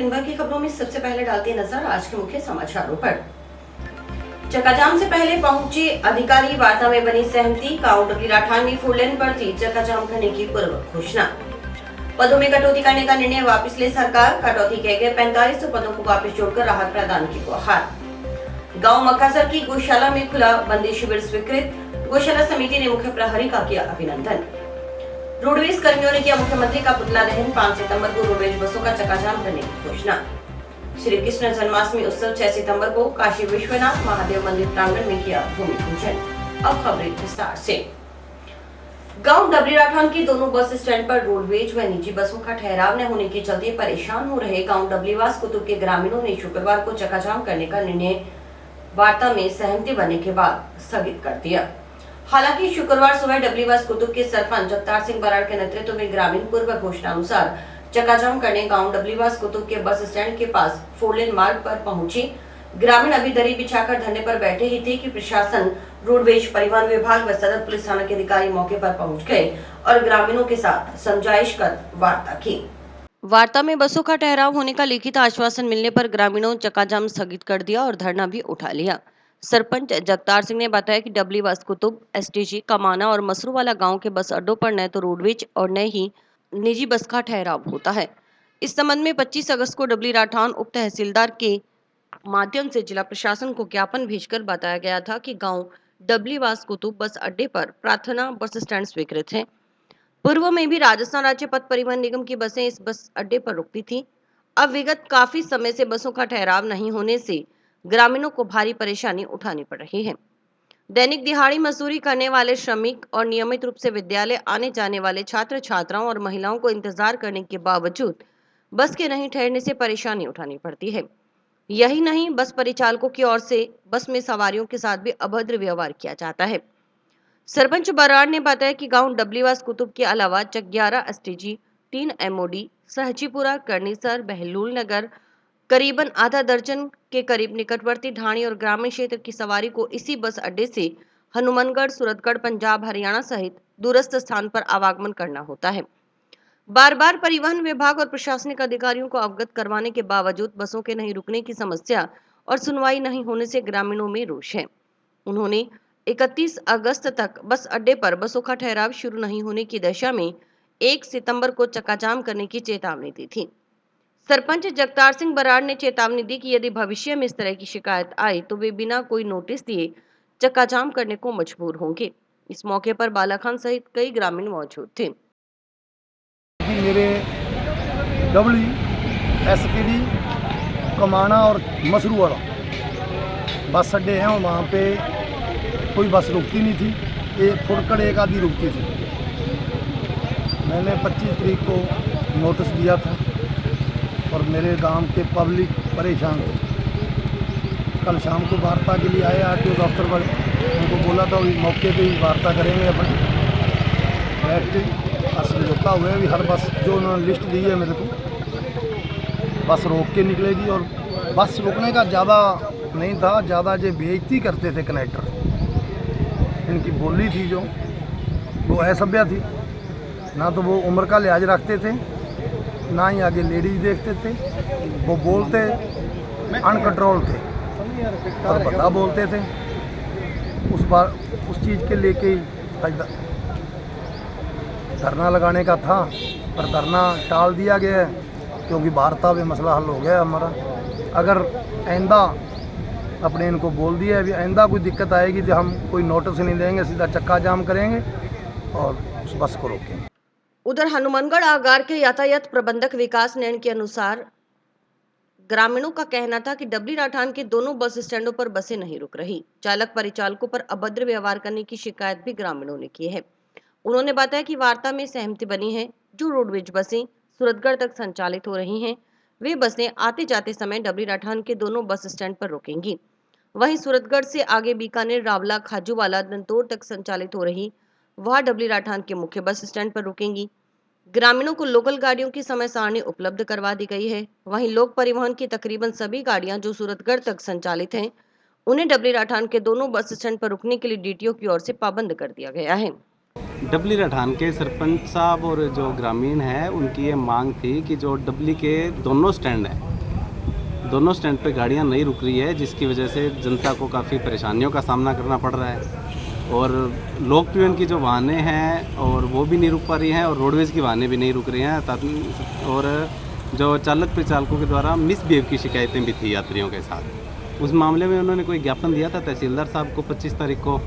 दिन भर की खबरों में सबसे पहले डालते नजर आज के मुख्य समाचारों पर। चक्काजाम से पहले पहुंचे अधिकारी, वार्ता में बनी सहमति। गांव डबली राठान में 4 लेन पर थी चक्काजाम करने की पूर्व घोषणा। पदों में कटौती करने का निर्णय वापस ले सरकार, कटौती किए गए 45 पदों को वापस जोड़कर राहत प्रदान की गुहार। गांव मक्कासर की गौशाला में खुला बंदी शिविर स्वीकृत, गौशाला समिति ने मुख्य प्रहरी का किया अभिनंदन। रोडवेज कर्मियों ने किया मुख्यमंत्री का पुतला दहन, 5 सितंबर को रोडवेज बसों का चक्काजाम करने की घोषणा। श्री कृष्ण जन्माष्टमी उत्सव 6 सितंबर को काशी विश्वनाथ महादेव मंदिर प्रांगण में किया भूमि पूजन। अब खबरें विस्तार से। गांव डबली राठान के दोनों बस स्टैंड पर रोडवेज व निजी बसों का ठहराव न होने के चलते परेशान हो रहे गांव डबलीवास कुतुब के ग्रामीणों ने शुक्रवार को चक्काजाम करने का निर्णय वार्ता में सहमति बनने के बाद स्थगित कर दिया। हालांकि शुक्रवार सुबह डबलीवास कुतुब के सरपंच जगतार सिंह बराड़ के नेतृत्व में ग्रामीण पूर्व घोषणा अनुसार चक्काजाम करने गांव डबलीवास कुतुब के बस स्टैंड के पास 4 लेन मार्ग पर पहुंची। ग्रामीण अभी दरी बिछाकर धरने पर बैठे ही थे कि प्रशासन, रोडवेज, परिवहन विभाग व सदर पुलिस थाना के अधिकारी मौके पर पहुंच गए और ग्रामीणों के साथ समझाइश कर वार्ता की। वार्ता में बसों का ठहराव होने का लिखित आश्वासन मिलने पर ग्रामीणों चक्काजाम स्थगित कर दिया और धरना भी उठा लिया। सरपंच जगतार सिंह ने बताया कि डबलीवास कुतुब, एसटीजी, कमाना और मसरूवाला गांव के बस अड्डों पर न तो रोडवेज और न ही निजी बस का ठहराव होता है। इस संबंध में 25 अगस्त को डबली राठान उप तहसीलदार के माध्यम से जिला प्रशासन को ज्ञापन भेजकर बताया गया था कि गांव डबलीवास कुतुब बस अड्डे पर प्रार्थना बस स्टैंड स्वीकृत है। पूर्व में भी राजस्थान राज्य पथ परिवहन निगम की बसें इस बस अड्डे पर रुकती थी। अब विगत काफी समय से बसों का ठहराव नहीं होने से ग्रामीणों को भारी परेशानी उठानी पड़ रही है। दैनिक दिहाड़ी मजदूरी करने वाले श्रमिक और नियमित रूप से विद्यालय आने जाने वाले छात्र छात्राओं और महिलाओं को इंतजार करने के बावजूद बस के नहीं ठहरने से परेशानी उठानी पड़ती है। यही नहीं, बस परिचालकों की ओर से बस में सवारियों के साथ भी अभद्र व्यवहार किया जाता है। सरपंच बराड़ ने बताया कि गांव डबलीवास कुतुब के अलावा चकग्यारा, एसटीजी, 3 एमओडी, सहजीपुरा, करनीसर, बहलूल नगर, करीबन आधा दर्जन के करीब निकटवर्ती ढाणी और ग्रामीण क्षेत्र की सवारी को इसी बस अड्डे से हनुमानगढ़, सूरतगढ़, पंजाब, हरियाणा सहित दूरस्थ स्थान पर आवागमन करना होता है। बार बार परिवहन विभाग और प्रशासनिक अधिकारियों को अवगत करवाने के बावजूद बसों के नहीं रुकने की समस्या और सुनवाई नहीं होने से ग्रामीणों में रोष है। उन्होंने 31 अगस्त तक बस अड्डे पर बसों का ठहराव शुरू नहीं होने की दशा में 1 सितंबर को चक्काजाम करने की चेतावनी दी थी। सरपंच जगतार सिंह बराड़ ने चेतावनी दी कि यदि भविष्य में इस तरह की शिकायत आई तो वे बिना कोई नोटिस दिए चक्काजाम करने को मजबूर होंगे। इस मौके पर बाला खान सहित कई ग्रामीण मौजूद थे। मेरे डबली, एसपीडी, कमाना और मसरूवाला बस अड्डे हैं और वहाँ पे कोई बस रुकती नहीं थी। एक फुटकड़ एक आधी रुकती थी। मैंने 25 तारीख को नोटिस दिया था और मेरे गांव के पब्लिक परेशान थे। कल शाम को वार्ता के लिए आए आरटीओ दफ्तर पर, उनको बोला था वही मौके पे ही वार्ता करेंगे अपने बैठ के। असली रुका हुए भी हर बस जो उन्होंने लिस्ट दी है मेरे को, बस रोक के निकलेगी। और बस रुकने का ज़्यादा नहीं था, ज़्यादा जो बेइज्जती करते थे कनेक्टर, इनकी बोली थी जो वो असभ्य थी। ना तो वो उम्र का लिहाज रखते थे, ना ही आगे लेडीज देखते थे। वो बोलते अनकंट्रोल थे और बता बोलते थे। उस चीज़ के लेके ही धरना लगाने का था, पर धरना टाल दिया गया है क्योंकि वार्ता में मसला हल हो गया हमारा। अगर आइंदा अपने इनको बोल दिया है, अभी आइंदा कोई दिक्कत आएगी तो हम कोई नोटिस नहीं देंगे, सीधा चक्का जाम करेंगे और उस बस को रोकेंगे। उधर हनुमानगढ़ आगार के यातायात प्रबंधक विकास नैन के अनुसार ग्रामीणों का कहना था कि डबली राठान के दोनों बस स्टैंडों पर बसें नहीं रुक रही। चालक परिचालकों पर अभद्र व्यवहार करने की शिकायत भी ग्रामीणों ने की है। उन्होंने बताया कि वार्ता में सहमति बनी है। जो रोडवेज बसें सूरतगढ़ तक संचालित हो रही हैं, वे बसें आते जाते समय डबली राठान के दोनों बस स्टैंड पर रुकेंगी। वहीं सूरतगढ़ से आगे बीकानेर, रावला, खाजूवाला, दंतोर तक संचालित हो रही वह डबली राठान के मुख्य बस स्टैंड पर रुकेंगी। ग्रामीणों को लोकल गाड़ियों की समय सारणी उपलब्ध करवा दी गई है। वहीं लोक परिवहन की तकरीबन सभी गाड़ियां जो सूरतगढ़ तक संचालित हैं, उन्हें डबली राठान के दोनों बस स्टैंड पर रुकने के लिए डीटीओ की ओर से पाबंद कर दिया गया है। डबली राठान के सरपंच साहब और जो ग्रामीण हैं, उनकी ये मांग थी कि जो डबली के दोनों स्टैंड हैं दोनों स्टैंड पे गाड़ियां नहीं रुक रही है, जिसकी वजह से जनता को काफ़ी परेशानियों का सामना करना पड़ रहा है। और लोक परिवहन की जो वाहनें हैं और वो भी नहीं रुक पा रही हैं, और रोडवेज़ की वाहनें भी नहीं रुक रही हैं। और जो चालक परिचालकों के द्वारा मिसबिहेव की शिकायतें भी थी यात्रियों के साथ। उस मामले में उन्होंने कोई ज्ञापन दिया था तहसीलदार साहब को 25 तारीख को,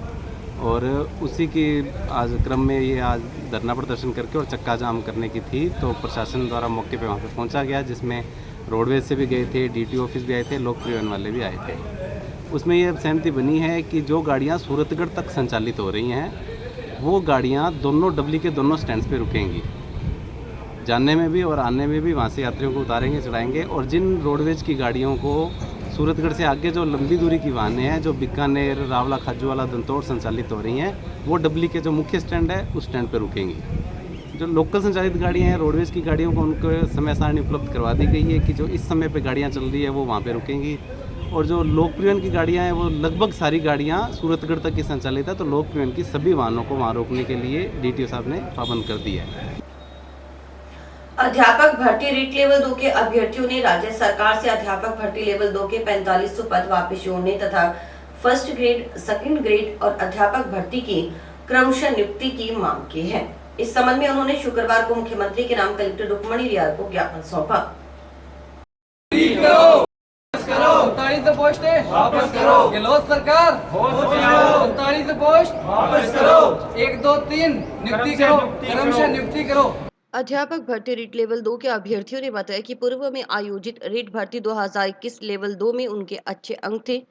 और उसी की आज क्रम में ये आज धरना प्रदर्शन करके और चक्का जाम करने की थी। तो प्रशासन द्वारा मौके पे वहाँ पे पहुँचा गया, जिसमें रोडवेज से भी गए थे, DTO ऑफिस भी आए थे, लोक परिवहन वाले भी आए थे। उसमें ये सहमति बनी है कि जो गाड़ियाँ सूरतगढ़ तक संचालित हो रही हैं वो गाड़ियाँ दोनों डबली के दोनों स्टैंड्स पे रुकेंगी, जाने में भी और आने में भी। वहाँ से यात्रियों को उतारेंगे, चढ़ाएंगे। और जिन रोडवेज की गाड़ियों को सूरतगढ़ से आगे जो लंबी दूरी की वाहनें हैं, जो बीकानेर, रावला, खाजूवाला, दंतौर संचालित हो रही हैं, वो डबली के जो मुख्य स्टैंड है उस स्टैंड पर रुकेंगी। जो लोकल संचालित गाड़ियाँ हैं, रोडवेज की गाड़ियों को उनको समय सारणी उपलब्ध करवा दी गई है कि जो इस समय पे गाड़ियाँ चल रही है वो वहाँ पे रुकेंगी। और जो लोक परिवहन की गाड़ियाँ हैं वो लगभग सारी गाड़ियाँ सूरतगढ़ तक ही संचालित है, तो लोक परिवहन की सभी वाहनों को वहाँ रोकने के लिए DTO साहब ने पाबंद कर दिया है। अध्यापक भर्ती रीट लेवल 2 के अभ्यर्थियों ने राज्य सरकार से अध्यापक भर्ती लेवल 2 के 4500 पद वापस जोड़ने तथा फर्स्ट ग्रेड, सेकंड ग्रेड और अध्यापक भर्ती की क्रमशः नियुक्ति की मांग की है। इस संबंध में उन्होंने शुक्रवार को मुख्यमंत्री के नाम कलेक्टर रुक्मणी रियाल को ज्ञापन सौंपा। 39 पोस्टें वापस करो। गहलोत सरकार 39 पोस्ट वापस करो। 1 2 3 नियुक्ति करो, क्रमशः नियुक्ति करो। अध्यापक भर्ती रीट लेवल 2 के अभ्यर्थियों ने बताया कि पूर्व में आयोजित रीट भर्ती 2021 लेवल 2 में उनके अच्छे अंक थे,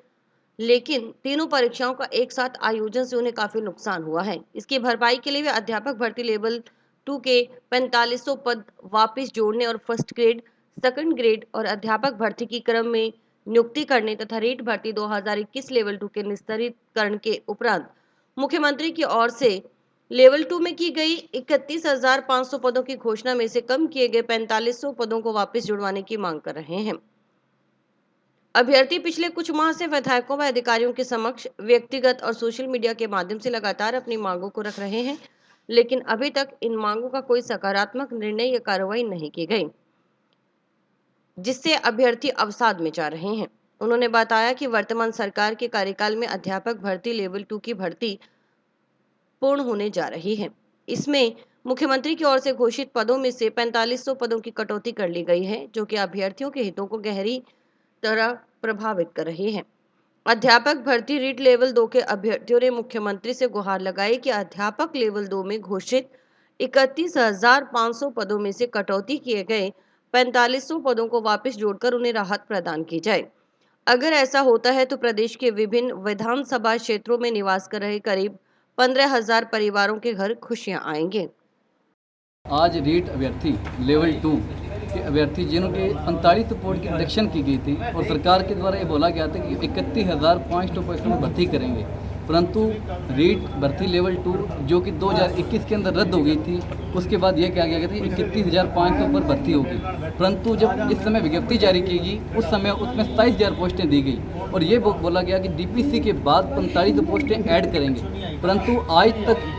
लेकिन तीनों परीक्षाओं का एक साथ आयोजन से उन्हें काफी नुकसान हुआ है। इसकी भरपाई के लिए वे अध्यापक भर्ती लेवल 2 के 4500 पद वापस जोड़ने और फर्स्ट ग्रेड, सेकंड ग्रेड और अध्यापक भर्ती की क्रम में नियुक्ति करने तथा रीट भर्ती 2021 लेवल 2 के निस्तारीकरण के उपरांत मुख्यमंत्री की ओर से लेवल 2 में की गई 31,500 पदों की घोषणा में से कम किए गए 4500 पदों को वापस जुड़वाने की मांग कर रहे हैं। अभ्यर्थी पिछले कुछ माह से विधायकों व अधिकारियों के समक्ष व्यक्तिगत और सोशल मीडिया के माध्यम से लगातार अपनी मांगों को रख रहे हैं, लेकिन अभी तक इन मांगों का कोई सकारात्मक निर्णय या कार्रवाई नहीं की गई, जिससे अभ्यर्थी अवसाद में जा रहे हैं। उन्होंने बताया कि वर्तमान सरकार के कार्यकाल में अध्यापक भर्ती लेवल 2 की भर्ती पूर्ण होने जा रही है। इसमें मुख्यमंत्री की ओर से घोषित पदों में से 4500 पदों की कटौती कर ली गई है, जो कि अभ्यर्थियों के हितों को गहरी तरह प्रभावित कर रही है। अध्यापक भर्ती रीट लेवल 2 के अभ्यर्थियों ने मुख्यमंत्री से गुहार लगाई कि अध्यापक लेवल 2 में घोषित 31,500 पदों में से कटौती किए गए 4500 पदों को वापस जोड़कर उन्हें राहत प्रदान की जाए। अगर ऐसा होता है तो प्रदेश के विभिन्न विधानसभा क्षेत्रों में निवास कर रहे करीब 15,000 परिवारों के घर खुशियां आएंगे। आज रीट अभ्यर्थी लेवल 2 के अभ्यर्थी जिनके 45 पोस्ट की रिडक्शन की गई थी और सरकार के द्वारा ये बोला गया था कि 31,500 पोस्टों में भर्ती करेंगे, परंतु रीट भर्ती लेवल 2 जो कि 2021 के अंदर रद्द हो गई थी, उसके बाद यह कहा गया था 31,500 पर भर्ती होगी, परंतु जब इस समय विज्ञप्ति जारी की गई उस समय उसमें 27,000 पोस्टें दी गई और ये बोला गया कि DPC के बाद 45 पोस्टें ऐड करेंगे, परंतु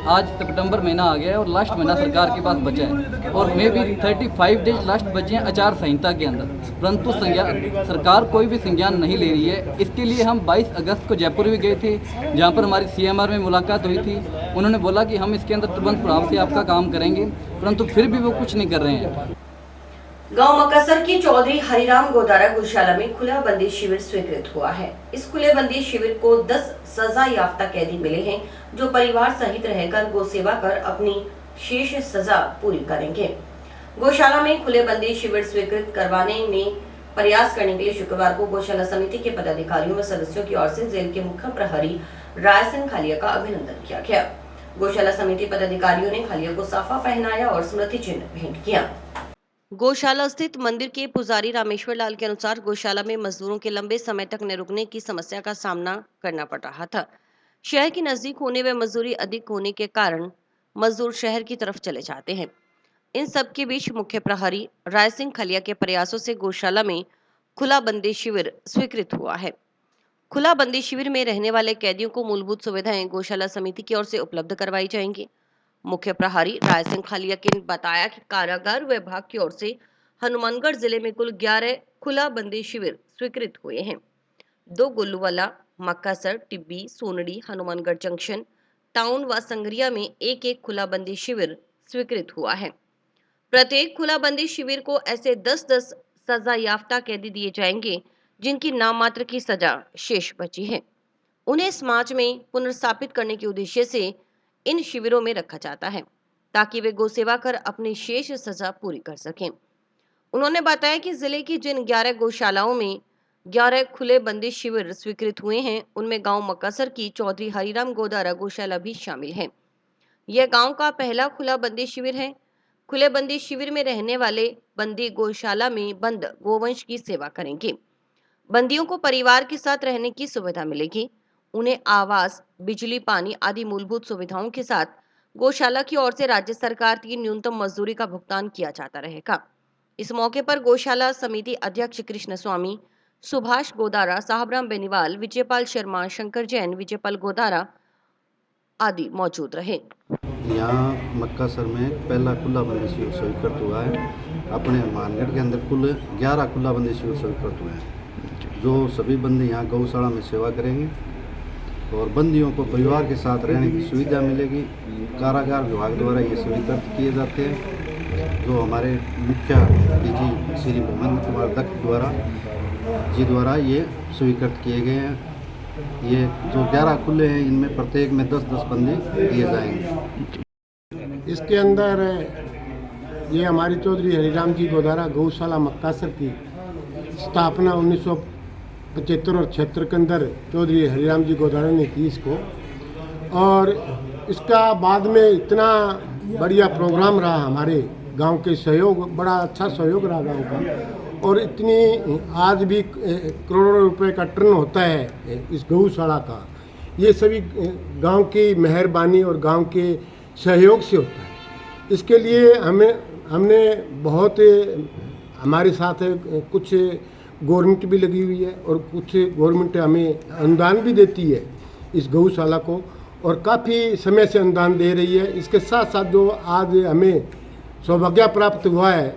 आज सितंबर महीना आ गया है और लास्ट महीना सरकार के पास बचा है और मे भी 35 डेज लास्ट बचे हैं आचार संहिता के अंदर, परंतु सरकार कोई भी संज्ञान नहीं ले रही है। इसके लिए हम 22 अगस्त को जयपुर भी गए थे, जहाँ पर हमारी CMR में मुलाकात हुई थी। उन्होंने बोला कि हम इसके अंदर तुरंत प्रभाव से आपका काम करेंगे, परंतु फिर भी वो कुछ नहीं कर रहे हैं। गांव मकसर की चौधरी हरिराम गौदारा गौशाला में खुला बंदी शिविर स्वीकृत हुआ है। इस खुले बंदी शिविर को 10 सजा याफ्ता कैदी मिले हैं, जो परिवार सहित रहकर गौ सेवा कर अपनी शेष सजा पूरी करेंगे। गौशाला में खुले बंदी शिविर स्वीकृत करवाने में प्रयास करने के लिए शुक्रवार को गौशाला समिति के पदाधिकारियों व सदस्यों की ओर से जेल के मुख्य प्रहरी रायसन खालिया का अभिनंदन किया गया। गौशाला समिति पदाधिकारियों ने खालिया को साफा पहनाया और स्मृति चिन्ह भेंट किया। गौशाला स्थित मंदिर के पुजारी रामेश्वर लाल के अनुसार गौशाला में मजदूरों के लंबे समय तक न रुकने की समस्या का सामना करना पड़ रहा था। शहर के नजदीक होने व मजदूरी अधिक होने के कारण मजदूर शहर की तरफ चले जाते हैं। इन सब के बीच मुख्य प्रहरी राय सिंह खलिया के प्रयासों से गौशाला में खुला बंदी शिविर स्वीकृत हुआ है। खुला बंदी शिविर में रहने वाले कैदियों को मूलभूत सुविधाएं गौशाला समिति की ओर से उपलब्ध करवाई जाएंगी। मुख्य प्रहरी राय सिंह खालिया ने बताया कि कारागार विभाग की ओर से हनुमानगढ़ जिले में कुल 11 खुला बंदी शिविर स्वीकृत हुए हैं। 2 गोलूवाला, मक्कासर, टिब्बी, सोनडी, हनुमानगढ़ जंक्शन टाउन व संगरिया में एक खुला बंदी शिविर स्वीकृत हुआ है। प्रत्येक खुला बंदी शिविर को ऐसे 10-10 सजा याफ्ता कैदी दिए जाएंगे जिनकी नाम मात्र की सजा शेष बची है। उन्हें समाज में पुनर्स्थापित करने के उद्देश्य से इन शिविरों में रखा जाता है ताकि वे गौसेवा कर अपनी शेष सजा पूरी कर सकें। उन्होंने बताया कि जिले की जिन 11 गौशालाओं में 11 खुले बंदी शिविर स्वीकृत हुए हैं, उनमें गांव मक्कासर की चौधरी हरिराम गोदारा गौशाला भी शामिल है। यह गांव का पहला खुला बंदी शिविर है। खुले बंदी शिविर में रहने वाले बंदी गौशाला में बंद गोवंश की सेवा करेंगे। बंदियों को परिवार के साथ रहने की सुविधा मिलेगी। उन्हें आवास, बिजली, पानी आदि मूलभूत सुविधाओं के साथ गौशाला की ओर से राज्य सरकार की न्यूनतम मजदूरी का भुगतान किया जाता रहेगा। इस मौके पर गौशाला समिति अध्यक्ष कृष्ण स्वामी, सुभाष गोदारा, साहबराम बेनीवाल, विजयपाल शर्मा, शंकर जैन, विजयपाल गोदारा आदि मौजूद रहे। यहाँ मक्कासर में पहला खुला बंदी शिविर स्वीकृत हुआ है। अपने हनुमानगढ़ के अंदर कुल 11 खुला बंदी शिविर स्वीकृत हुए हैं, जो सभी बंदी यहाँ गौशाला में सेवा करेंगे और बंदियों को परिवार के साथ रहने की सुविधा मिलेगी। कारागार विभाग द्वारा ये स्वीकृत किए जाते हैं, जो हमारे मुख्य डीजी श्री हेमंत कुमार दत्त द्वारा ये स्वीकृत किए गए हैं। ये जो 11 खुले हैं, इनमें प्रत्येक में 10-10 बंदी दिए जाएंगे। इसके अंदर ये हमारी चौधरी हरिराम जी गोदारा गौशाला मक्कासर की स्थापना 1975 और 76 के अंदर चौधरी हरिराम जी गोदारा ने की इसको, और इसका बाद में इतना बढ़िया प्रोग्राम रहा। हमारे गांव के सहयोग, बड़ा अच्छा सहयोग रहा गांव का, और इतनी आज भी करोड़ों रुपए का टर्न होता है इस गौशाला का। ये सभी गांव की मेहरबानी और गांव के सहयोग से होता है। इसके लिए हमने बहुत, हमारे साथ कुछ गवर्नमेंट भी लगी हुई है और कुछ गवर्नमेंट हमें अनुदान भी देती है इस गौशाला को, और काफ़ी समय से अनुदान दे रही है। इसके साथ साथ जो आज हमें सौभाग्य प्राप्त हुआ है,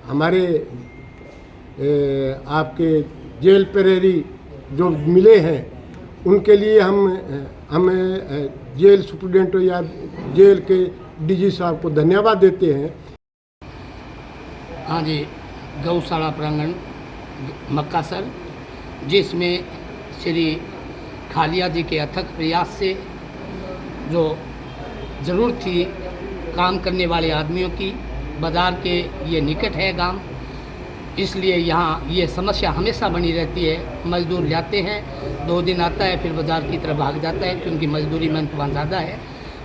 हमारे आपके जेल प्रहरी जो मिले हैं, उनके लिए हम जेल सुप्रिटेंडेंट या जेल के डीजी साहब को धन्यवाद देते हैं। हाँ जी, गौशाला प्रांगण मक्कासर, जिसमें श्री खालिया जी के अथक प्रयास से जो ज़रूरत थी काम करने वाले आदमियों की, बाज़ार के ये निकट है गांव, इसलिए यहाँ ये समस्या हमेशा बनी रहती है। मजदूर जाते हैं, 2 दिन आता है, फिर बाज़ार की तरफ भाग जाता है क्योंकि मजदूरी में वहाँ ज़्यादा है।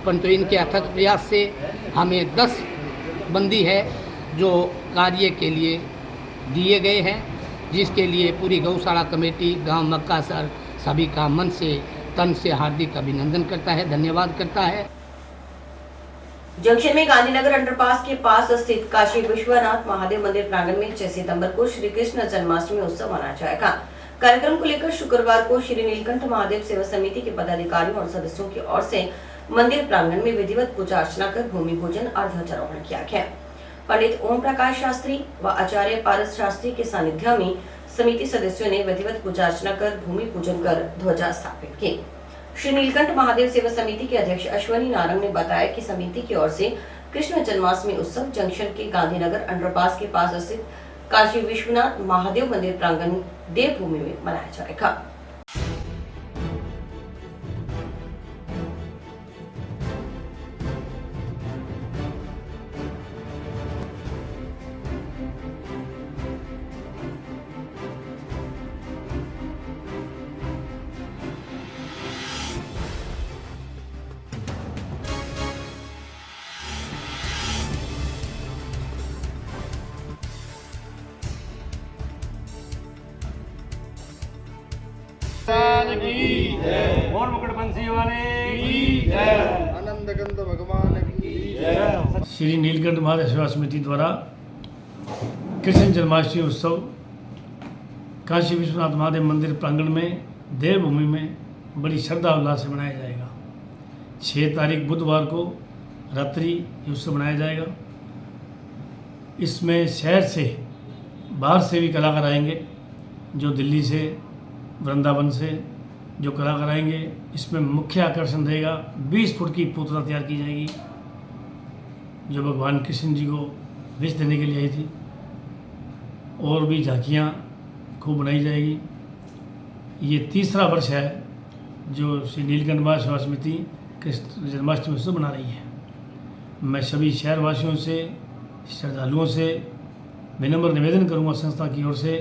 परंतु इनके अथक प्रयास से हमें 10 बंदी है जो कार्य के लिए दिए गए हैं, जिसके लिए पूरी गौशाला कमेटी गांव मक्कासर सभी का मन से तन से हार्दिक अभिनंदन करता है, धन्यवाद करता है। जंक्शन में गांधीनगर अंडरपास के पास स्थित काशी विश्वनाथ महादेव मंदिर प्रांगण में 6 सितंबर को श्री कृष्ण जन्माष्टमी उत्सव मनाया जाएगा। कार्यक्रम को लेकर शुक्रवार को श्री नीलकंठ महादेव सेवा समिति के पदाधिकारियों और सदस्यों की ओर से मंदिर प्रांगण में विधिवत पूजा अर्चना कर भूमि पूजन और ध्वजारोहण किया गया। पंडित ओम प्रकाश शास्त्री व आचार्य पारस शास्त्री के सानिध्य में समिति सदस्यों ने विधिवत पूजा अर्चना कर भूमि पूजन कर ध्वजा स्थापित की। श्री नीलकंठ महादेव सेवा समिति के अध्यक्ष अश्वनी नारंग ने बताया कि समिति की ओर से कृष्ण जन्माष्टमी उत्सव जंक्शन के गांधीनगर अंडरपास के पास स्थित काशी विश्वनाथ महादेव मंदिर प्रांगण देवभूमि में मनाया जाएगा। और मुकुटबंसी वाले की जय, आनंद गंध भगवान की जय। श्री नीलकंठ महादेव सेवा समिति द्वारा कृष्ण जन्माष्टमी उत्सव काशी विश्वनाथ महादेव मंदिर प्रांगण में देवभूमि में बड़ी श्रद्धा उल्लास से मनाया जाएगा। 6 तारीख बुधवार को रात्रि उत्सव मनाया जाएगा। इसमें शहर से बाहर से भी कलाकार आएंगे, जो दिल्ली से, वृंदावन से जो कलाकार आएंगे। इसमें मुख्य आकर्षण रहेगा 20 फुट की पुतला तैयार की जाएगी, जो भगवान कृष्ण जी को विष देने के लिए आई थी। और भी झांकियाँ खूब बनाई जाएगी। ये तीसरा वर्ष है जो श्री नीलकंठ महाराज सेवा समिति कृष्ण जन्माष्टमी उत्सव मना रही है। मैं सभी शहरवासियों से, श्रद्धालुओं से विनम्र निवेदन करूंगा संस्था की ओर से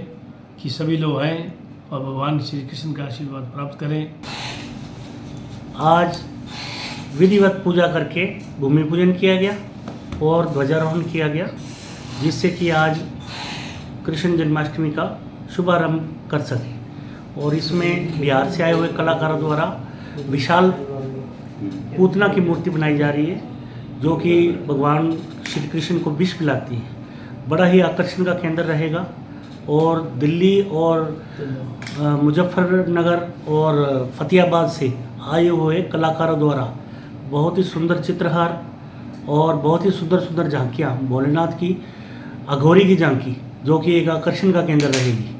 कि सभी लोग आएँ और भगवान श्री कृष्ण का आशीर्वाद प्राप्त करें। आज विधिवत पूजा करके भूमि पूजन किया गया और ध्वजारोहण किया गया, जिससे कि आज कृष्ण जन्माष्टमी का शुभारंभ कर सके। और इसमें बिहार से आए हुए कलाकारों द्वारा विशाल पूतना की मूर्ति बनाई जा रही है, जो कि भगवान श्री कृष्ण को विष पिलाती है। बड़ा ही आकर्षण का केंद्र रहेगा। और दिल्ली और मुजफ्फरनगर और फतेहाबाद से आए हुए कलाकारों द्वारा बहुत ही सुंदर चित्रहार और बहुत ही सुंदर सुंदर झांकियाँ, भोलेनाथ की अघोरी की झांकी जो कि एक आकर्षण का केंद्र रहेगी।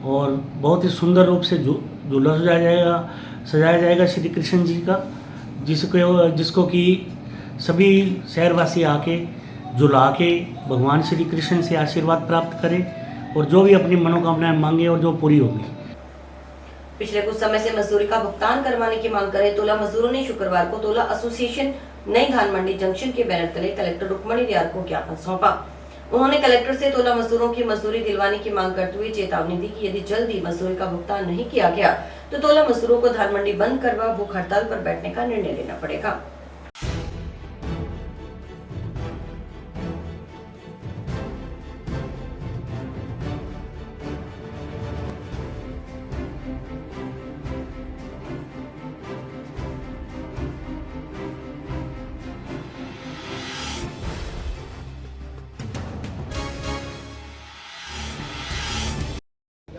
और बहुत ही सुंदर रूप से झूला सजाया जाएगा श्री कृष्ण जी का, जिसको कि सभी शहरवासी आके झुला के भगवान श्री कृष्ण से आशीर्वाद प्राप्त करें और जो भी अपनी मनोकामनाएं मांगे और जो पूरी होगी। पिछले कुछ समय से मजदूरी का भुगतान करवाने की मांग कर रहे तोला मजदूरों ने शुक्रवार को तोला एसोसिएशन नई धान मंडी जंक्शन के बैनर तले कलेक्टर रुक्मणी रियार को ज्ञापन सौंपा। उन्होंने कलेक्टर से तोला मजदूरों की मजदूरी दिलवाने की मांग करते हुए चेतावनी दी कि यदि जल्दी मजदूरी का भुगतान नहीं किया गया तो तोला मजदूरों को धान मंडी बंद करवा भूख हड़ताल पर बैठने का निर्णय लेना पड़ेगा।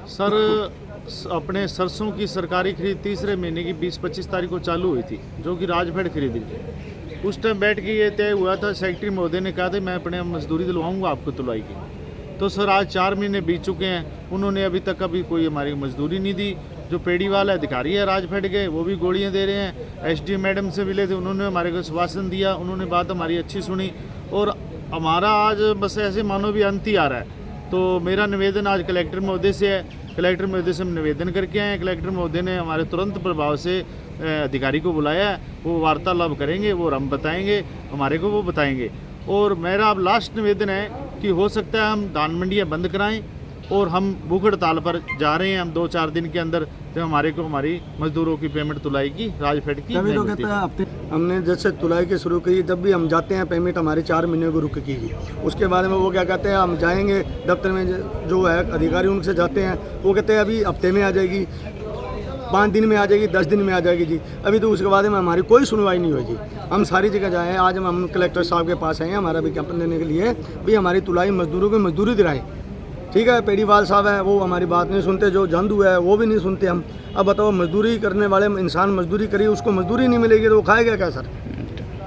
सर, अपने सरसों की सरकारी खरीद तीसरे महीने की 20-25 तारीख को चालू हुई थी, जो कि राजफेड खरीदी थी। उस टाइम बैठ के ये तय हुआ था, सेक्रेटरी महोदय ने कहा था मैं अपने मजदूरी दिलवाऊंगा आपको तुलाई की। तो सर आज 4 महीने बीत चुके हैं, उन्होंने अभी तक कोई हमारी मजदूरी नहीं दी। जो पेड़ीवाल अधिकारी है राजफेड के, वो भी गोलियाँ दे रहे हैं। एसडी मैडम से मिले थे, उन्होंने हमारे को आश्वासन दिया, उन्होंने बात हमारी अच्छी सुनी और हमारा आज बस ऐसे मानो भी अंत ही आ रहा है। तो मेरा निवेदन आज कलेक्टर महोदय से है। कलेक्टर महोदय से हम निवेदन करके आए हैं। कलेक्टर महोदय ने हमारे तुरंत प्रभाव से अधिकारी को बुलाया है, वो वार्तालाप करेंगे, वो हम बताएंगे, हमारे को वो बताएंगे। और मेरा अब लास्ट निवेदन है कि हो सकता है हम धान मंडियाँ बंद कराएं और हम भूख हड़ताल पर जा रहे हैं। हम 2-4 दिन के अंदर जब हमारे को हमारी मजदूरों की पेमेंट तुलाई की राजफेड की तो कहता है हफ्ते हमने जैसे तुलाई की शुरू की, जब भी हम जाते हैं पेमेंट हमारी 4 महीने को रुक की। उसके बाद में वो क्या कहते हैं, हम जाएंगे दफ्तर में, जो है अधिकारी उनसे जाते हैं, वो कहते हैं अभी हफ्ते में आ जाएगी, 5 दिन में आ जाएगी, 10 दिन में आ जाएगी जी। अभी तो उसके बाद में हमारी कोई सुनवाई नहीं हुई जी। हम सारी जगह जाए, आज हम कलेक्टर साहब के पास आए हैं हमारा विज्ञापन देने के लिए भी हमारी तुलाई मजदूरों को मजदूरी दिलाएं। ठीक है, पेड़ीवाल साहब है वो हमारी बात नहीं सुनते, जो झंडू है वो भी नहीं सुनते। हम अब बताओ, मजदूरी करने वाले इंसान मजदूरी करिए, उसको मजदूरी नहीं मिलेगी तो वो खाएगा क्या सर?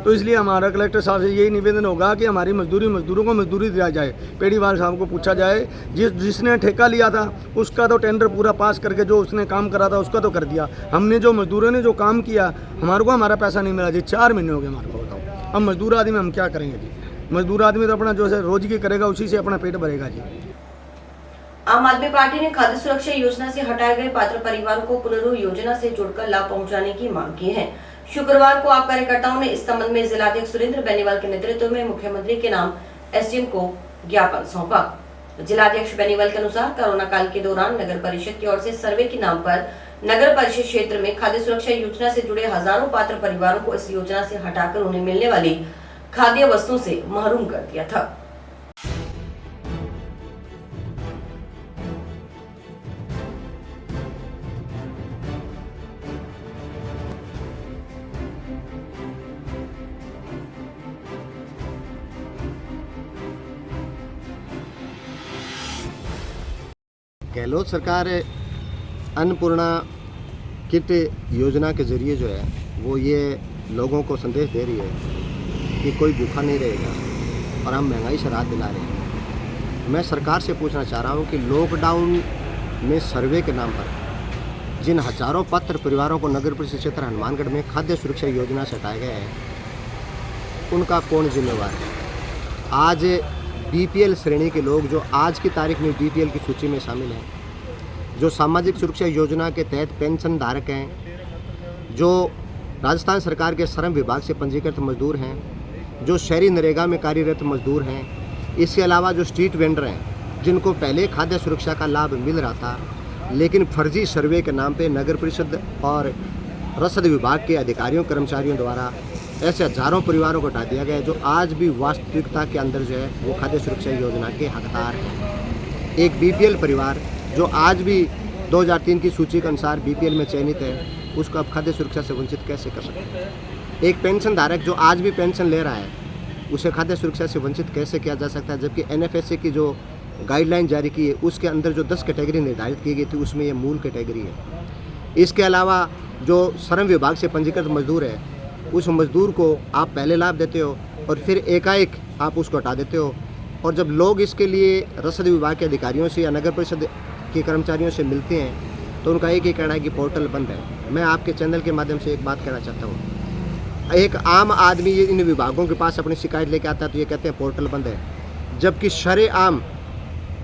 तो इसलिए हमारा कलेक्टर साहब से यही निवेदन होगा कि हमारी मजदूरों को मजदूरी दिया जाए। पेड़ीवाल साहब को पूछा जाए, जिसने ठेका लिया था उसका तो टेंडर पूरा पास करके जो उसने काम करा था उसका तो कर दिया। हमने जो मजदूरों ने जो काम किया हमारे को हमारा पैसा नहीं मिला जी। 4 महीने हो गए हमारे को। बताओ हम मजदूर आदमी हम क्या करेंगे जी? मजदूर आदमी तो अपना जो है रोजगी करेगा, उसी से अपना पेट भरेगा जी। आम आदमी पार्टी ने खाद्य सुरक्षा योजना से हटाए गए पात्र परिवारों को पुनर्वास योजना से जोड़कर लाभ पहुंचाने की मांग की है। शुक्रवार को आप कार्यकर्ताओं ने इस संबंध में जिलाध्यक्ष सुरेंद्र बेनीवाल के नेतृत्व में मुख्यमंत्री के नाम एसडीएम को ज्ञापन सौंपा। जिलाध्यक्ष बेनीवाल के अनुसार कोरोना काल के दौरान नगर परिषद की ओर से सर्वे के नाम पर नगर परिषद क्षेत्र में खाद्य सुरक्षा योजना से जुड़े हजारों पात्र परिवारों को इस योजना से हटाकर उन्हें मिलने वाली खाद्य वस्तुओं से महरूम कर दिया था। गहलोत सरकार अन्नपूर्णा किट योजना के ज़रिए जो है वो ये लोगों को संदेश दे रही है कि कोई भूखा नहीं रहेगा और हम महंगाई से राहत दिला रहे हैं। मैं सरकार से पूछना चाह रहा हूँ कि लॉकडाउन में सर्वे के नाम पर जिन हजारों पात्र परिवारों को नगर परिषद क्षेत्र हनुमानगढ़ में खाद्य सुरक्षा योजना से हटाया गया है, उनका कौन जिम्मेवार है? आज बीपीएल श्रेणी के लोग जो आज की तारीख में बीपीएल की सूची में शामिल हैं, जो सामाजिक सुरक्षा योजना के तहत पेंशन धारक हैं, जो राजस्थान सरकार के श्रम विभाग से पंजीकृत मजदूर हैं, जो शहरी नरेगा में कार्यरत मजदूर हैं, इसके अलावा जो स्ट्रीट वेंडर हैं जिनको पहले खाद्य सुरक्षा का लाभ मिल रहा था, लेकिन फर्जी सर्वे के नाम पे नगर परिषद और रसद विभाग के अधिकारियों कर्मचारियों द्वारा ऐसे हजारों परिवारों को हटा दिया गया जो आज भी वास्तविकता के अंदर जो है वो खाद्य सुरक्षा योजना के हकदार हैं। एक बीपीएल परिवार जो आज भी 2003 की सूची के अनुसार बीपीएल में चयनित है, उसको अब खाद्य सुरक्षा से वंचित कैसे कर सकते हैं? एक पेंशन धारक जो आज भी पेंशन ले रहा है, उसे खाद्य सुरक्षा से वंचित कैसे किया जा सकता है? जबकि एनएफएसए की जो गाइडलाइन जारी की है उसके अंदर जो 10 कैटेगरी निर्धारित की गई थी उसमें ये मूल कैटेगरी है। इसके अलावा जो श्रम विभाग से पंजीकृत मजदूर है, उस मजदूर को आप पहले लाभ देते हो और फिर एकाएक आप उसको हटा देते हो। और जब लोग इसके लिए रसद विभाग के अधिकारियों से या नगर परिषद के कर्मचारियों से मिलते हैं तो उनका एक ही कहना है कि पोर्टल बंद है। मैं आपके चैनल के माध्यम से एक बात कहना चाहता हूँ, एक आम आदमी इन विभागों के पास अपनी शिकायत लेके आता है तो ये कहते हैं पोर्टल बंद है, जबकि शरेआम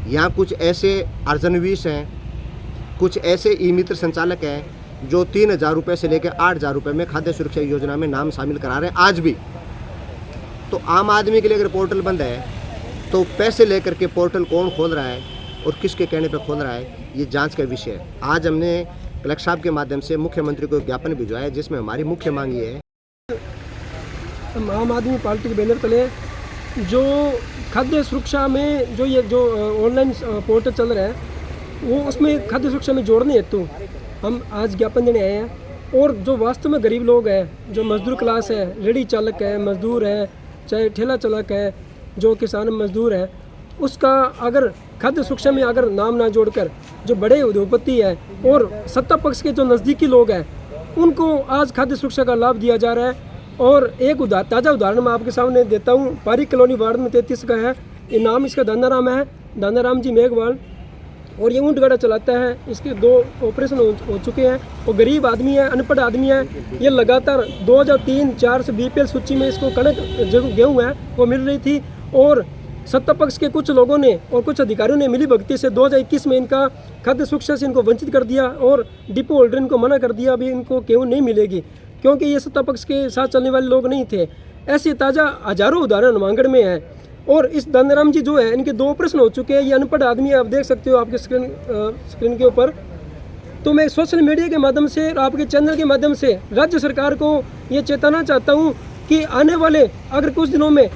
यहाँ कुछ ऐसे अर्जनवीस हैं, कुछ ई मित्र संचालक हैं जो 3,000 रुपये से लेकर 8,000 रुपये में खाद्य सुरक्षा योजना में नाम शामिल करा रहे हैं आज भी। तो आम आदमी के लिए अगर पोर्टल बंद है तो पैसे लेकर के पोर्टल कौन खोल रहा है और किसके कहने पर खोल रहा है, ये जांच का विषय है। आज हमने कलेक्टर साहब के माध्यम से मुख्यमंत्री को ज्ञापन भिजवाया है जिसमें हमारी मुख्य मांग ये है, आम आदमी पार्टी के बैनर तले जो खाद्य सुरक्षा में जो ऑनलाइन पोर्टल चल रहा है वो उसमें खाद्य सुरक्षा में जोड़ने हेतु हम आज ज्ञापन देने आए हैं। और जो वास्तव में गरीब लोग हैं, जो मजदूर क्लास है, रेडी चालक है, मजदूर है, चाहे ठेला चालक है, जो किसान मजदूर है, उसका अगर खाद्य सुरक्षा में अगर नाम ना जोड़कर जो बड़े उद्योगपति है और सत्ता पक्ष के जो नज़दीकी लोग हैं उनको आज खाद्य सुरक्षा का लाभ दिया जा रहा है। और एक ताज़ा उदाहरण मैं आपके सामने देता हूँ। पारी कॉलोनी वार्ड में 33 का है, ये नाम इसका दानाराम है, दानाराम जी मेघवाल, और ये ऊँट गाड़ा चलाता है। इसके 2 ऑपरेशन हो चुके हैं। वो गरीब आदमी है, अनपढ़ आदमी है। ये लगातार 2003-4 से बीपीएल सूची में इसको कणक गेहूँ है वो मिल रही थी और सत्ता पक्ष के कुछ लोगों ने और कुछ अधिकारियों ने मिली भगती से 2021 में इनका खाद्य सुरक्षा से इनको वंचित कर दिया और डिपो होल्डर इनको मना कर दिया, अभी इनको गेहूँ नहीं मिलेगी क्योंकि ये सत्ता पक्ष के साथ चलने वाले लोग नहीं थे। ऐसे ताज़ा हजारों उदाहरण हनुमानगढ़ में हैं। और इस दानाराम जी जो है, इनके 2 ऑपरेशन हो चुके हैं। ये अनपढ़ आदमी है, आप देख सकते हो आपके स्क्रीन के ऊपर। तो मैं सोशल मीडिया के माध्यम से और आपके चैनल के माध्यम से राज्य सरकार को ये चेताना चाहता हूँ कि आने वाले अगर कुछ दिनों में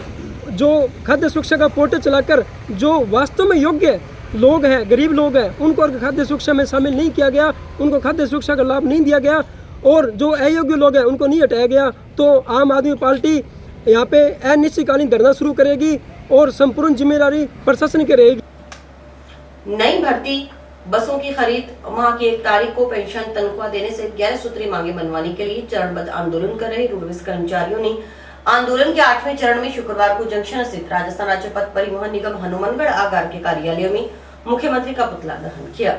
जो खाद्य सुरक्षा का पोर्टल चलाकर जो वास्तव में योग्य लोग हैं, गरीब लोग हैं, उनको अगर खाद्य सुरक्षा में शामिल नहीं किया गया, उनको खाद्य सुरक्षा का लाभ नहीं दिया गया और जो अयोग्य लोग हैं उनको नहीं हटाया गया, तो आम आदमी पार्टी यहाँ पे अनिश्चितकालीन धरना शुरू करेगी और संपूर्ण जिम्मेदारी प्रशासन की रहेगी। नई भर्ती बसों की खरीद, माह की 1 तारीख को पेंशन तनख्वाह देने से 11 सूत्री मांगे मनवाने के लिए चरणबद्ध आंदोलन कर रहे रोडवेज कर्मचारियों ने आंदोलन के 8वें चरण में शुक्रवार को जंक्शन स्थित राजस्थान राज्य पथ परिवहन निगम हनुमानगढ़ आगार के कार्यालय में मुख्यमंत्री का पुतला दहन किया।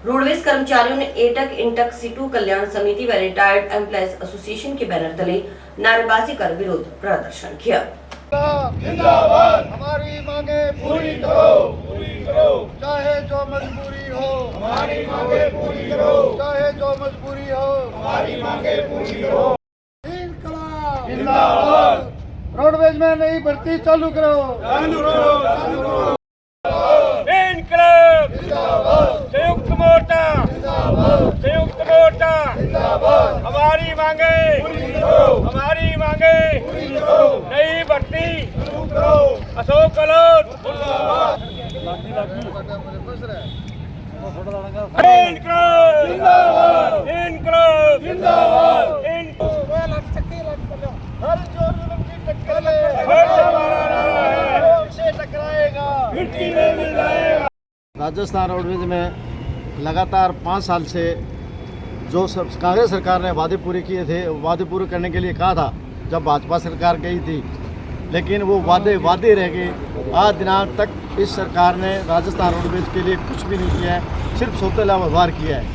रोडवेज कर्मचारियों ने एटक, इंटक, सीटू कल्याण समिति व रिटायर्ड एम्प्लॉयज एसोसिएशन के बैनर तले नारेबाजी कर विरोध प्रदर्शन किया। जिंदाबाद, हमारी मांगे पूरी करो, चाहे जो मजबूरी हो, हमारी मांगे पूरी करो, चाहे जो मजबूरी हो, हमारी मांगे पूरी करो। जिंदाबाद, रोडवेज में नई भर्ती चालू करो, संयुक्त मोर्चा, संयुक्त मोर्चा, हमारी मांगे, हमारी मांगे, नई भर्ती, अशोक गहलोत, राजस्थान रोडवेज में लगातार 5 साल से जो कांग्रेस सरकार ने वादे पूरे किए थे, वादे पूरे करने के लिए कहा था जब भाजपा सरकार गई थी, लेकिन वो वादे रह गए। आज दिनांक तक इस सरकार ने राजस्थान रोडवेज के लिए कुछ भी नहीं किया है, सिर्फ सौतेला व्यवहार किया है।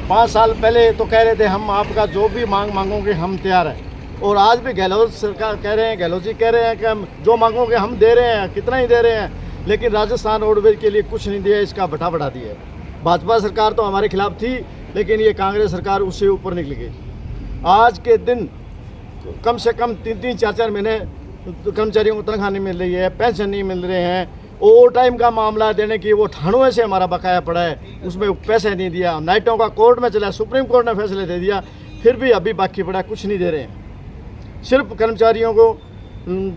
5 साल पहले तो कह रहे थे हम आपका जो भी मांगोगे हम तैयार हैं, और आज भी गहलोत सरकार कह रहे हैं, गहलोत जी कह रहे हैं कि हम जो मांगोगे हम दे रहे हैं, कितना ही दे रहे हैं, लेकिन राजस्थान रोडवेज के लिए कुछ नहीं दिया, इसका भट्ठा बढ़ा दिया है। भाजपा सरकार तो हमारे खिलाफ थी, लेकिन ये कांग्रेस सरकार उससे ऊपर निकल गई। आज के दिन कम से कम 3-3, 4-4 महीने कर्मचारियों को तनख्वाह नहीं मिल रही है, पेंशन नहीं मिल रहे हैं, ओवर टाइम का मामला देने की वो 98 से हमारा बकाया पड़ा है, उसमें पैसे नहीं दिया। नाइटों का कोर्ट में चला, सुप्रीम कोर्ट ने फैसले दे दिया, फिर भी अभी बाकी पड़ा, कुछ नहीं दे रहे हैं। सिर्फ कर्मचारियों को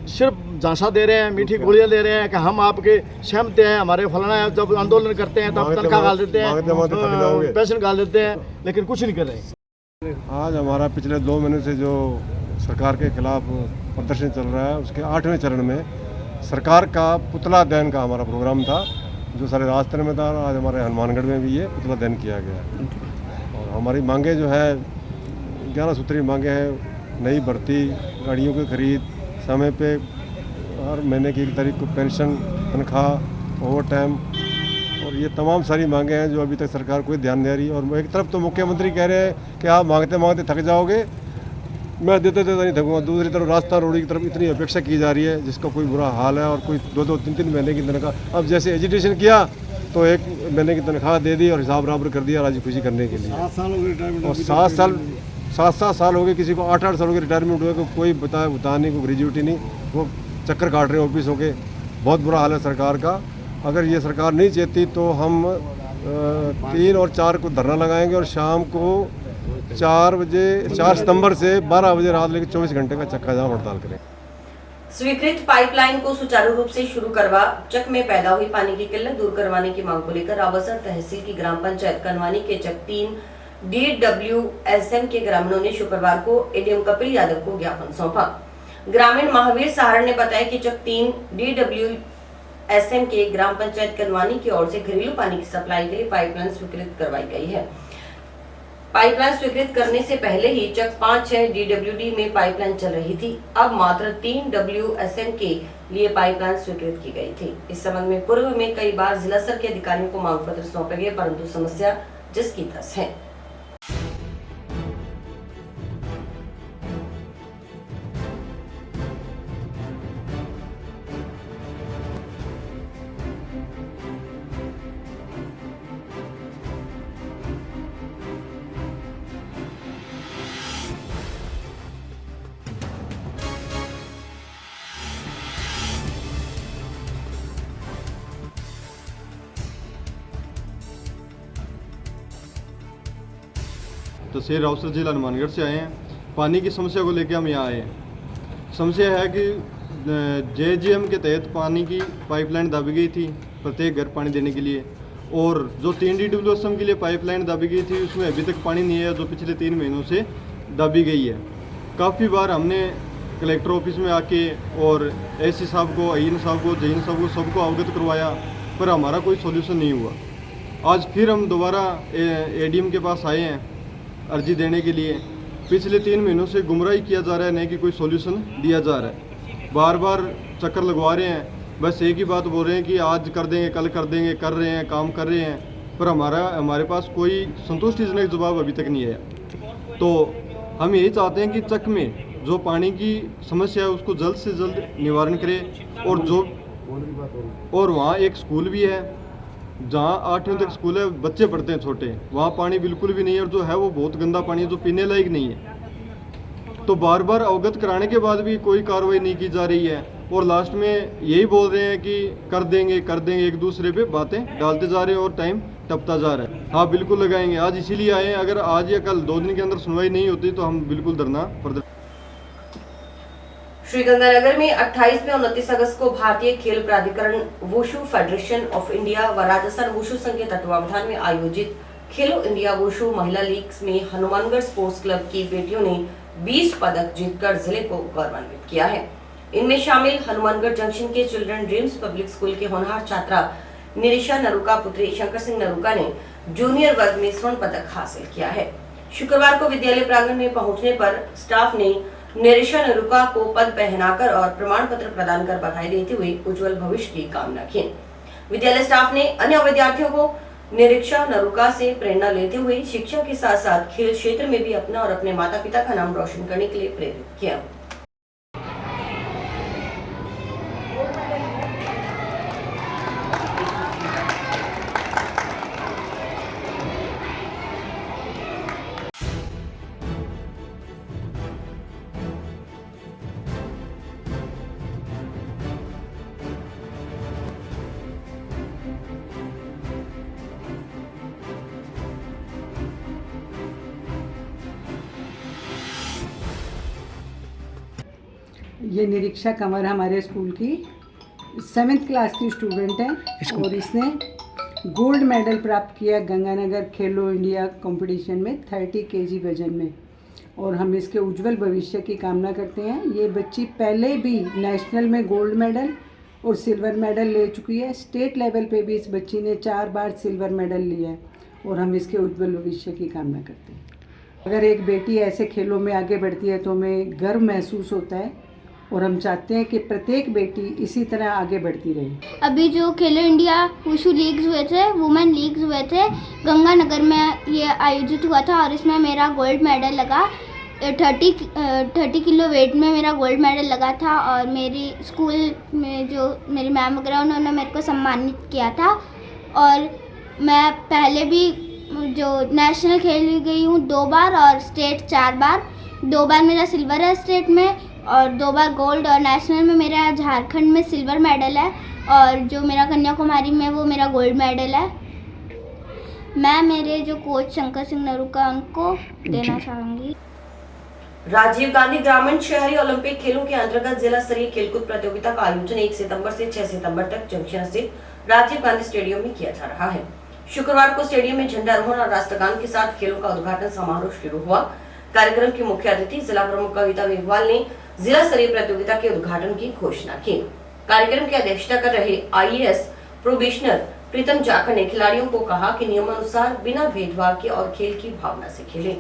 सिर्फ झांसा दे रहे हैं, मीठी गोलियां दे रहे हैं कि हम आपके सहमत हैं, हमारे फलाना है, जब आंदोलन करते हैं तब तनख्वाह गाल देते हैं, पेंशन गाल देते हैं, लेकिन कुछ नहीं कर रहे। आज हमारा पिछले 2 महीने से जो सरकार के खिलाफ प्रदर्शन चल रहा है, उसके 8वें चरण में सरकार का पुतला दहन का हमारा प्रोग्राम था, जो सारे रास्ते में था। आज हमारे हनुमानगढ़ में भी ये पुतला दहन किया गया। और हमारी मांगे जो है 11 सूत्री मांगे हैं। नई भर्ती, गाड़ियों की खरीद, समय पे हर महीने की 1 तारीख को पेंशन, तनख्वाह, ओवर टाइम, और ये तमाम सारी मांगे हैं जो अभी तक सरकार कोई ध्यान नहीं दे रही। और एक तरफ तो मुख्यमंत्री कह रहे हैं कि आप मांगते मांगते थक जाओगे, मैं देते नहीं थकूँगा। दूसरी तरफ राजस्थान रोड की तरफ इतनी अपेक्षा की जा रही है जिसका कोई बुरा हाल है, और कोई 2-2, 3-3 महीने की तनख्वाह। अब जैसे एजुटेशन किया तो 1 महीने की तनख्वाह दे दी और हिसाब बराबर कर दिया राजी खुशी करने के लिए। 7 साल हो गए रिटायरमेंट, और 7 साल हो गए, किसी को 8-8 साल हो गए रिटायरमेंट हुए, कोई बता नहीं, कोई ग्रेजुएटी नहीं, वो चक्कर काट रहे हैं ऑफिसों के। बहुत बुरा हाल है सरकार का। अगर ये सरकार नहीं चाहती तो हम 3 और 4 को धरना लगाएंगे, और शाम को 4 सितंबर से 12 बजे रात लेकर 24 घंटे का चक्का जाम हड़ताल करें। स्वीकृत पाइपलाइन को सुचारू रूप से शुरू करवा चक में पैदा हुई पानी की किल्लत दूर करवाने की मांग को लेकर रावसर तहसील की ग्राम पंचायत कनवानी के चक 3 DWSM के ग्रामीणों ने शुक्रवार को एडीएम कपिल यादव को ज्ञापन सौंपा। ग्रामीण महावीर सहारण ने बताया कि चक 3 DWSM के ग्राम पंचायत कनवानी की ओर से घरेलू पानी की सप्लाई के लिए पाइपलाइन स्वीकृत करवाई गई है। पाइपलाइन स्वीकृत करने से पहले ही चक 5-6 DWD में पाइपलाइन चल रही थी। अब मात्र 3 WSM के लिए पाइपलाइन स्वीकृत की गई थी। इस संबंध में पूर्व में कई बार जिला स्तर के अधिकारियों को मांग पत्र सौंपे गए, परंतु समस्या जिसकी तस है। तहसील रावसर जिला हनुमानगढ़ से आए हैं। पानी की समस्या को लेकर हम यहाँ आए हैं। समस्या है कि JGM के तहत पानी की पाइपलाइन दाबी गई थी प्रत्येक घर पानी देने के लिए, और जो 3 DWSM के लिए पाइपलाइन दाबी गई थी उसमें अभी तक पानी नहीं है, जो पिछले 3 महीनों से दाबी गई है। काफ़ी बार हमने कलेक्टर ऑफिस में आके और AC साहब को, AN साहब को, JN साहब को, सबको अवगत करवाया, पर हमारा कोई सोल्यूशन नहीं हुआ। आज फिर हम दोबारा ADM के पास आए हैं अर्जी देने के लिए। पिछले 3 महीनों से गुमराही किया जा रहा है, नहीं कि कोई सॉल्यूशन दिया जा रहा है। बार बार चक्कर लगवा रहे हैं, बस एक ही बात बोल रहे हैं कि आज कर देंगे, कल कर देंगे, कर रहे हैं, काम कर रहे हैं, पर हमारे पास कोई संतुष्टिजनक जवाब अभी तक नहीं है। तो हम यही चाहते हैं कि चक में जो पानी की समस्या है उसको जल्द से जल्द निवारण करें, और वहाँ एक स्कूल भी है जहाँ 8वीं तक स्कूल है, बच्चे पढ़ते हैं छोटे, वहाँ पानी बिल्कुल भी नहीं है, और जो है वो बहुत गंदा पानी है जो पीने लायक नहीं है। तो बार बार अवगत कराने के बाद भी कोई कार्रवाई नहीं की जा रही है, और लास्ट में यही बोल रहे हैं कि कर देंगे, एक दूसरे पे बातें डालते जा रहे हैं और टाइम टपता जा रहा है। हाँ बिल्कुल लगाएंगे, आज इसीलिए आए हैं। अगर आज या कल 2 दिन के अंदर सुनवाई नहीं होती तो हम बिल्कुल धरना प्रदर्शन। श्रीगंगानगर में 28 में 29 अगस्त को भारतीय खेल प्राधिकरण वुशु फेडरेशन ऑफ इंडिया व राजस्थान वुशु संघ के तत्वावधान में आयोजित खेलो इंडिया वुशु महिला लीग में हनुमानगढ़ स्पोर्ट्स क्लब की बेटियों ने 20 पदक जीतकर जिले को गौरवान्वित किया है। इनमें शामिल हनुमानगढ़ जंक्शन के चिल्ड्रन ड्रीम्स पब्लिक स्कूल की होनहार छात्रा निरिशा नरूका पुत्री शंकर सिंह नरूका ने जूनियर वर्ग में स्वर्ण पदक हासिल किया है। शुक्रवार को विद्यालय प्रांगण में पहुंचने पर स्टाफ ने निरीक्षा नरुका को पद पहनाकर और प्रमाण पत्र प्रदान कर बधाई देते हुए उज्जवल भविष्य की कामना की। विद्यालय स्टाफ ने अन्य विद्यार्थियों को निरीक्षा नरुका से प्रेरणा लेते हुए शिक्षा के साथ साथ खेल क्षेत्र में भी अपना और अपने माता पिता का नाम रोशन करने के लिए प्रेरित किया। ये निरीक्षा कंवर हमारे स्कूल की 7th क्लास की स्टूडेंट है और इसने गोल्ड मेडल प्राप्त किया गंगानगर खेलो इंडिया कंपटीशन में 30 kg वजन में, और हम इसके उज्जवल भविष्य की कामना करते हैं। ये बच्ची पहले भी नेशनल में गोल्ड मेडल और सिल्वर मेडल ले चुकी है। स्टेट लेवल पे भी इस बच्ची ने 4 बार सिल्वर मेडल लिया है और हम इसके उज्जवल भविष्य की कामना करते हैं। अगर एक बेटी ऐसे खेलों में आगे बढ़ती है तो हमें गर्व महसूस होता है और हम चाहते हैं कि प्रत्येक बेटी इसी तरह आगे बढ़ती रहे। अभी जो खेलो इंडिया वुशु लीग्स हुए थे, वुमेन लीग्स हुए थे, गंगानगर में ये आयोजित हुआ था और इसमें मेरा गोल्ड मेडल लगा। 30 किलो वेट में मेरा गोल्ड मेडल लगा था और मेरी स्कूल में जो मेरी मैम वगैरह उन्होंने मेरे को सम्मानित किया था। और मैं पहले भी जो नेशनल खेल गई हूँ 2 बार और स्टेट 4 बार। 2 बार मेरा सिल्वर है स्टेट में और 2 बार गोल्ड, और नेशनल में मेरा झारखंड में सिल्वर मेडल है और जो मेरा कन्याकुमारी में वो मेरा गोल्ड मेडल है। मैं मेरे जो कोच शंकर सिंह नरुका उनको देना चाहूँगी। राजीव गांधी ग्रामीण शहरी ओलंपिक खेलों के अंतर्गत जिला स्तरीय खेलकूद प्रतियोगिता का आयोजन 1 सितंबर से 6 सितंबर तक जंक्शन स्थित राजीव गांधी स्टेडियम में किया जा रहा है। शुक्रवार को स्टेडियम में झंडारोहण और राष्ट्रगान के साथ खेलों का उद्घाटन समारोह शुरू हुआ। कार्यक्रम की मुख्य अतिथि जिला प्रमुख कविता वेगवाल ने जिला स्तरीय प्रतियोगिता के उद्घाटन की घोषणा की। कार्यक्रम की अध्यक्षता कर रहे IAS प्रोबेशनर प्रीतम जाखड़ ने खिलाड़ियों को कहा कि नियमानुसार बिना भेदभाव के और खेल की भावना से खेलें।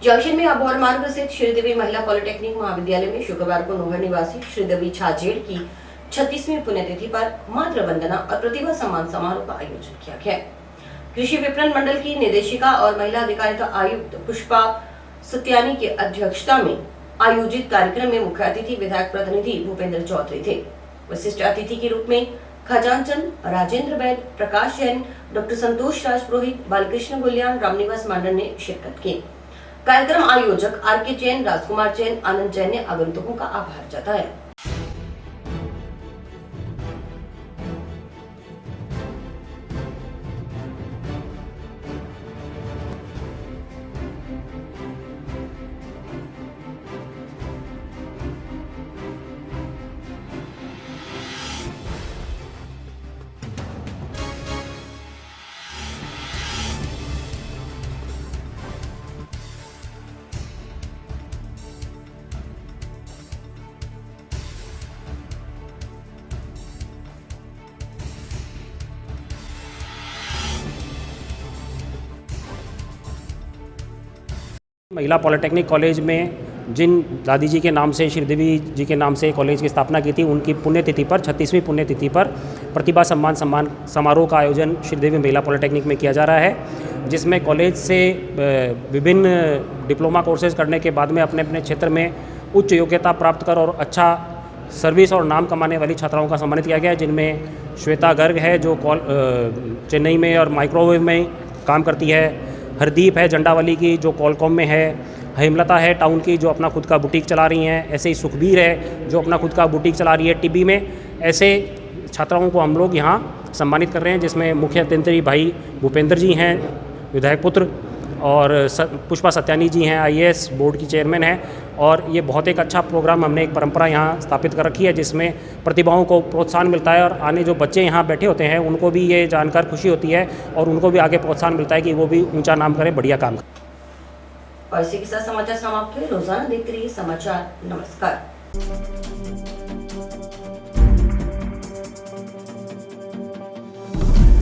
जंक्शन में अबोहर मार्ग स्थित श्रीदेवी महिला पॉलिटेक्निक महाविद्यालय में शुक्रवार को नोहर निवासी श्रीदेवी छाजेड़ की 36वीं पुण्यतिथि पर मातृ वंदना और प्रतिभा सम्मान समारोह का आयोजन किया गया। कृषि विपणन मंडल की निदेशिका और महिला अधिकारिता आयुक्त पुष्पा सत्यानी की अध्यक्षता में आयोजित कार्यक्रम में मुख्य अतिथि विधायक प्रतिनिधि भूपेंद्र चौधरी थे। विशिष्ट अतिथि के रूप में खजानचंद, राजेंद्र बैद, प्रकाश जैन, डॉक्टर संतोष राज पुरोहित, बालकृष्ण गुल्यान, रामनिवास मंडल ने शिरकत की। कार्यक्रम आयोजक आर.के. जैन, राजकुमार जैन, आनंद जैन ने आगंतुकों का आभार जताया। महिला पॉलिटेक्निक कॉलेज में जिन दादी जी के नाम से, श्रीदेवी जी के नाम से कॉलेज की स्थापना की थी, उनकी पुण्यतिथि पर 36वीं पुण्यतिथि पर प्रतिभा सम्मान समारोह का आयोजन श्रीदेवी महिला पॉलिटेक्निक में किया जा रहा है, जिसमें कॉलेज से विभिन्न डिप्लोमा कोर्सेज करने के बाद में अपने अपने क्षेत्र में उच्च योग्यता प्राप्त कर और अच्छा सर्विस और नाम कमाने वाली छात्राओं का सम्मानित किया गया है, जिनमें श्वेता गर्ग है जो चेन्नई में और माइक्रोवेव में काम करती है, हरदीप है झंडावाली की जो कॉलकॉम में है, हेमलता है टाउन की जो अपना खुद का बुटीक चला रही हैं, ऐसे ही सुखबीर है जो अपना खुद का बुटीक चला रही है टीबी में। ऐसे छात्राओं को हम लोग यहाँ सम्मानित कर रहे हैं, जिसमें मुख्य अतिथि भाई भूपेंद्र जी हैं, विधायक पुत्र, और पुष्पा सत्यानी जी हैं, IAS बोर्ड की चेयरमैन हैं। और ये बहुत एक अच्छा प्रोग्राम, हमने एक परंपरा यहाँ स्थापित कर रखी है जिसमें प्रतिभाओं को प्रोत्साहन मिलता है और आने जो बच्चे यहाँ बैठे होते हैं उनको भी ये जानकर खुशी होती है और उनको भी आगे प्रोत्साहन मिलता है कि वो भी ऊंचा नाम करें, बढ़िया काम करें। और इसी के साथ समाचार समाप्त हुए। रोजाना देखते रहिए समाचार। नमस्कार।